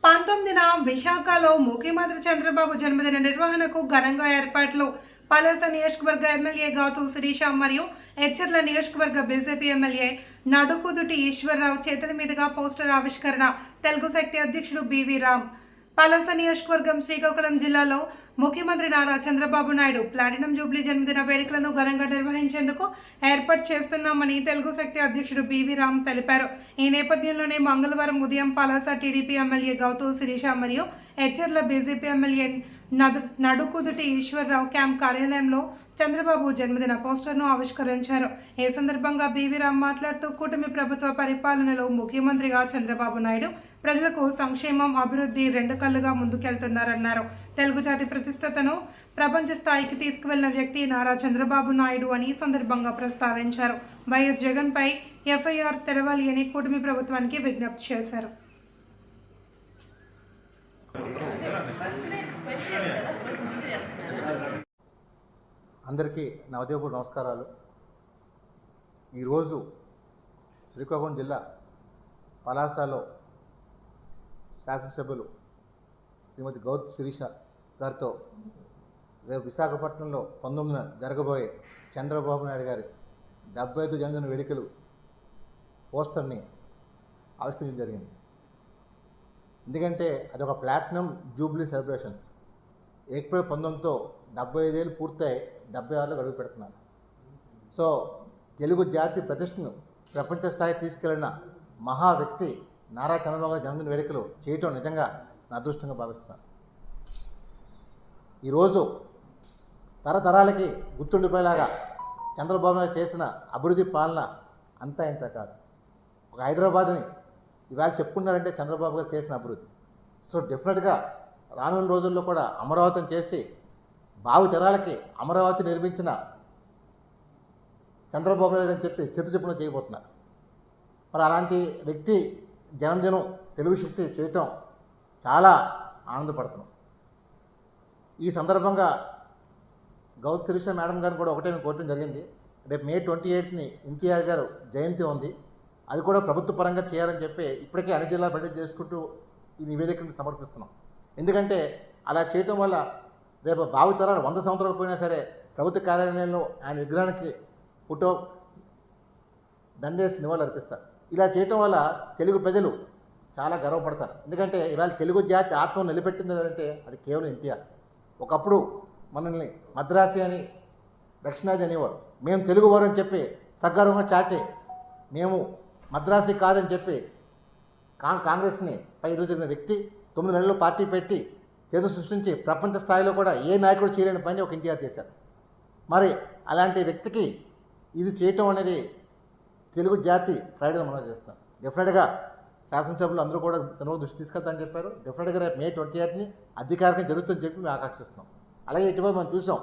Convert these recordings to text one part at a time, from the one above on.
19న విశాఖలో ముఖ్యమంత్రి చంద్రబాబు జన్మదిన నిర్వహణకు ఘనంగా ఏర్పాట్లు. పలాస నియోజకవర్గ ఎమ్మెల్యే గాతు శిరీష మరియు ఎచ్చర్ల నియోజకవర్గ బీజేపీ ఎమ్మెల్యే నడుకుదుటి ఈశ్వరరావు చేతుల మీదుగా పోస్టర్ ఆవిష్కరణ. తెలుగు శక్తి అధ్యక్షుడు బివి రామ్. పలాస నియోజకవర్గం శ్రీకాకుళం జిల్లాలో ముఖ్యమంత్రి నారా చంద్రబాబు నాయుడు ప్లాటినం జూబ్లీ జన్మదిన వేడుకలను ఘనంగా నిర్వహించేందుకు ఏర్పాటు చేస్తున్నామని తెలుగు శక్తి అధ్యక్షుడు బివి రామ్ తెలిపారు. ఈ నేపథ్యంలోనే మంగళవారం ఉదయం పలాస టీడీపీ ఎమ్మెల్యే గౌతు శిరీష మరియు హెచ్ఆర్ల బీజేపీ ఎమ్మెల్యే నడుకుదుటి ఈశ్వరరావు క్యాంప్ కార్యాలయంలో చంద్రబాబు జన్మదిన పోస్టర్ను ఆవిష్కరించారు. ఈ సందర్భంగా బివి రామ్ మాట్లాడుతూ కూటమి ప్రభుత్వ పరిపాలనలో ముఖ్యమంత్రిగా చంద్రబాబు నాయుడు ప్రజలకు సంక్షేమం, అభివృద్ధి రెండు కళ్ళుగా ముందుకెళ్తున్నారన్నారు. తెలుగు జాతి ప్రతిష్టతను ప్రపంచ స్థాయికి తీసుకువెళ్లిన వ్యక్తి నారా చంద్రబాబు నాయుడు అని ఈ సందర్భంగా ప్రస్తావించారు. వైఎస్ జగన్ పై ఎఫ్ఐఆర్ తెరవాలి అని కూటమి ప్రభుత్వానికి విజ్ఞప్తి చేశారు. అందరికీ నా ఉదయపూర్వ నమస్కారాలు. ఈరోజు శ్రీకాకుళం జిల్లా పలాసలో శాసనసభ్యులు శ్రీమతి గౌతు శిరీష గారితో రేపు విశాఖపట్నంలో 19న జరగబోయే చంద్రబాబు నాయుడు గారి 75 జన్మదిన వేడుకలు పోస్టర్ని ఆవిష్కరించడం జరిగింది. ఎందుకంటే అదొక ప్లాటినం జూబ్లీ సెలబ్రేషన్స్. ఏప్రిల్ 19తో 75 ఏళ్ళు పూర్తయి 76లో అడుగు పెడుతున్నారు. సో తెలుగు జాతి ప్రతిష్టను ప్రపంచ స్థాయికి తీసుకెళ్లిన మహా వ్యక్తి నారా చంద్రబాబు గారి జన్మదిన వేడుకలు చేయటం నిజంగా నా అదృష్టంగా భావిస్తున్నాను. ఈరోజు తరతరాలకి గుర్తుండిపోయేలాగా చంద్రబాబు నాయుడు చేసిన అభివృద్ధి పాలన అంతా ఇంత కాదు. ఒక హైదరాబాద్ని ఇవాళ చెప్పుకున్నారంటే చంద్రబాబు గారు చేసిన అభివృద్ధి. సో డెఫినెట్గా రానున్న రోజుల్లో కూడా అమరావతిని చేసి భావి తరాలకి అమరావతి నిర్మించిన చంద్రబాబు నాయుడు అని చెప్పి చెప్పున చేయబోతున్నారు. మరి అలాంటి వ్యక్తి జనంజనం తెలుగు శక్తి చేయటం చాలా ఆనందపడుతున్నాం. ఈ సందర్భంగా గౌతు శిరీష మేడం గారిని కూడా ఒకటే కోరడం జరిగింది. రేపు మే 28ని ఎన్టీఆర్ గారు జయంతి ఉంది. అది కూడా ప్రభుత్వ పరంగా చేయాలని చెప్పి ఇప్పటికే అన్ని జిల్లా పర్యటన చేసుకుంటూ ఈ నివేదికను సమర్పిస్తున్నాం. ఎందుకంటే అలా చేయటం వల్ల రేపు భావితరాలు 100 సంవత్సరాలు పోయినా సరే ప్రభుత్వ కార్యాలయంలో ఆయన విగ్రహానికి ఫోటో దండేసి నివాళులు అర్పిస్తారు. ఇలా చేయటం వల్ల తెలుగు ప్రజలు చాలా గర్వపడతారు. ఎందుకంటే ఇవాళ తెలుగు జాతి ఆత్మను నిలబెట్టింది అంటే అది కేవలం ఎన్టీఆర్. ఒకప్పుడు మనల్ని మద్రాసి అని, దక్షిణాది అనేవారు. మేము తెలుగువారు అని చెప్పి సగర్వంగా చాటి మేము మద్రాసి కాదని చెప్పి కాంగ్రెస్ని పై ఎదుగుతున్న వ్యక్తి 9 నెలలు పార్టీ పెట్టి చేతులు సృష్టించి ప్రపంచ స్థాయిలో కూడా ఏ నాయకుడు చేయలేని పని ఒక ఎన్టీఆర్ చేశారు. మరి అలాంటి వ్యక్తికి ఇది చేయటం అనేది తెలుగు జాతి ప్రైడ్గా మనం చేస్తాం. డెఫినెట్గా శాసనసభ్యులు అందరూ కూడా తన దృష్టి తీసుకెళ్తామని చెప్పారు. డెఫినెట్గా రేపు మే 28ని అధికారికంగా జరుగుతుందని చెప్పి మేము ఆకాంక్షిస్తున్నాం. అలాగే ఇటీవల మనం చూసాం,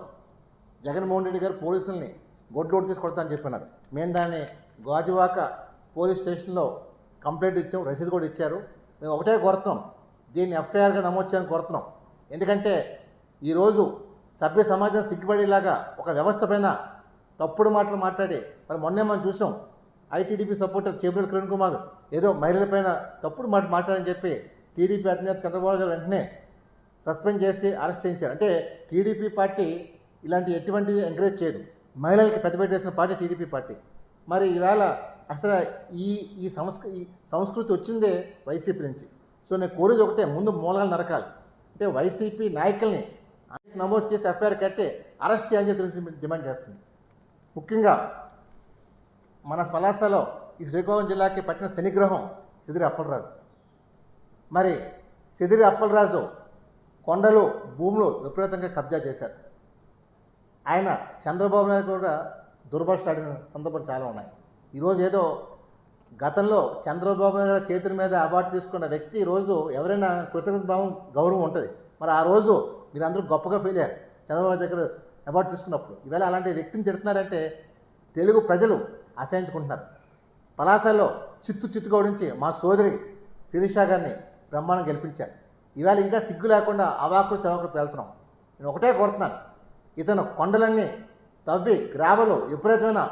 జగన్మోహన్ రెడ్డి గారు పోలీసుల్ని గొడ్లోడు తీసుకొడతామని చెప్పినారు. మేము దాన్ని గాజువాక పోలీస్ స్టేషన్లో కంప్లైంట్ ఇచ్చాం, రసీదు కూడా ఇచ్చారు. మేము ఒకటే కోరుతున్నాం, దీన్ని ఎఫ్ఐఆర్గా నమోదు చేయాలని కోరుతున్నాం. ఎందుకంటే ఈరోజు సభ్య సమాజం సిగ్గుపడేలాగా ఒక వ్యవస్థ పైన తప్పుడు మాటలు మాట్లాడి మరి మొన్నే మనం చూసాం, ఐటీడీపీ సపోర్టర్ చేబుల్ కిరణ్ కుమార్ ఏదో మహిళలపైన తప్పుడు మాట్లాడని చెప్పి టీడీపీ అధినేత చంద్రబాబు గారు వెంటనే సస్పెండ్ చేసి అరెస్ట్ చేయించారు. అంటే టీడీపీ పార్టీ ఇలాంటి ఎటువంటిది ఎంకరేజ్ చేయదు. మహిళలకి పెద్దపేట వేసిన పార్టీ టీడీపీ పార్టీ. మరి ఈవేళ అసలు ఈ సంస్కృతి వచ్చిందే వైసీపీ నుంచి. సో నేను కోరేది ఒకటే, ముందు మూలాలు నరకాలి. అంటే వైసీపీ నాయకుల్ని నమోదు చేసి ఎఫ్ఐఆర్ కట్టి అరెస్ట్ చేయాలని చెప్పి డిమాండ్ చేస్తుంది. ముఖ్యంగా మన పలాసలో ఈ శ్రీకాకుళం జిల్లాకి పట్టిన శనిగ్రహం సిదిరి అప్పలరాజు. మరి సిదిరి అప్పలరాజు కొండలు, భూములు విపరీతంగా కబ్జా చేశారు. ఆయన చంద్రబాబు నాయుడు కూడా దుర్భాషలాడిన సందర్భాలు చాలా ఉన్నాయి. ఈరోజు ఏదో గతంలో చంద్రబాబు నాయుడు చేతుల మీద అవార్డు తీసుకున్న వ్యక్తి ఈరోజు ఎవరైనా కృతజ్ఞత భావం, గౌరవం ఉంటుంది. మరి ఆ రోజు మీరందరూ గొప్పగా ఫీల్ అయ్యారు చంద్రబాబు దగ్గర అవార్డు తీసుకున్నప్పుడు. ఈవేళ అలాంటి వ్యక్తిని తిడుతున్నారంటే తెలుగు ప్రజలు అసహించుకుంటున్నారు. పలాసలో చిత్తుగా ఓడించి మా సోదరి శిరీష గారిని బ్రహ్మాండం గెలిపించారు. ఈవేళ ఇంకా సిగ్గు లేకుండా అవాకులు చవాకులు వెళ్తున్నాం. నేను ఒకటే కోరుతున్నాను, ఇతను కొండలన్నీ తవ్వి గ్రావలు విపరీతమైన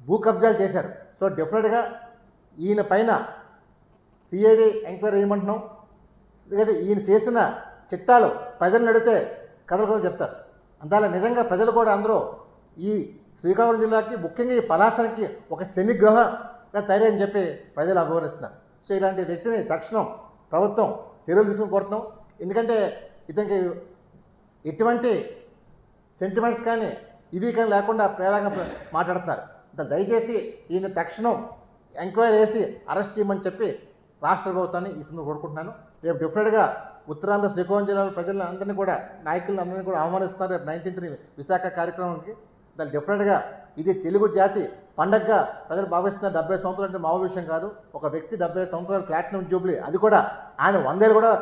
భూ కబ్జాలు చేశారు. సో డెఫినెట్గా ఈయన పైన సిఐడి ఎంక్వైరీ వేయమంటున్నాం. ఎందుకంటే ఈయన చేసిన చిట్టాలు ప్రజలను అడిగితే కథలు చెప్తారు. అందాల నిజంగా ప్రజలు కూడా అందరూ ఈ శ్రీకాకుళం జిల్లాకి ముఖ్యంగా ఈ పలాసనకి ఒక శనిగ్రహంగా తయారని చెప్పి ప్రజలు అభివర్ణిస్తున్నారు. సో ఇలాంటి వ్యక్తిని తక్షణం ప్రభుత్వం చర్యలు తీసుకుని కోరుతున్నాం. ఎందుకంటే ఇతనికి ఎటువంటి సెంటిమెంట్స్ కానీ ఇవి కానీ లేకుండా ప్రేరణగా మాట్లాడుతున్నారు. దయచేసి ఈయన తక్షణం ఎంక్వైరీ చేసి అరెస్ట్ చేయమని చెప్పి రాష్ట్ర ప్రభుత్వాన్ని ఈ సందర్భంగా కోరుకుంటున్నాను. రేపు డిఫరెంట్గా ఉత్తరాంధ్ర శ్రీకాకుళం జిల్లాలో ప్రజలను అందరినీ కూడా నాయకులను అందరినీ కూడా ఆహ్వానిస్తున్నారు. రేపు 19th విశాఖ కార్యక్రమానికి దాన్ని డిఫరెంట్గా ఇది తెలుగు జాతి పండగగా ప్రజలు భావిస్తున్న 70 సంవత్సరాలు అంటే మామూలు విషయం కాదు. ఒక వ్యక్తి 70 సంవత్సరాలు ప్లాటినం జూబ్లీ, అది కూడా ఆయన 100 ఏళ్ళు కూడా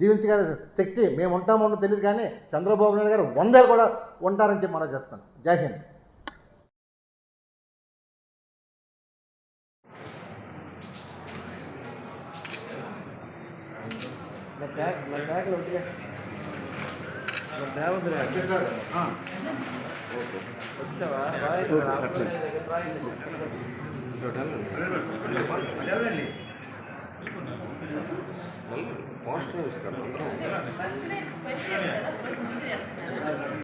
జీవించగల శక్తి మేము ఉంటామో తెలియదు, కానీ చంద్రబాబు నాయుడు గారు 100 ఏళ్ళు కూడా ఉంటారని చెప్పి మనం చేస్తాను. జై హింద్. పాజిటివ్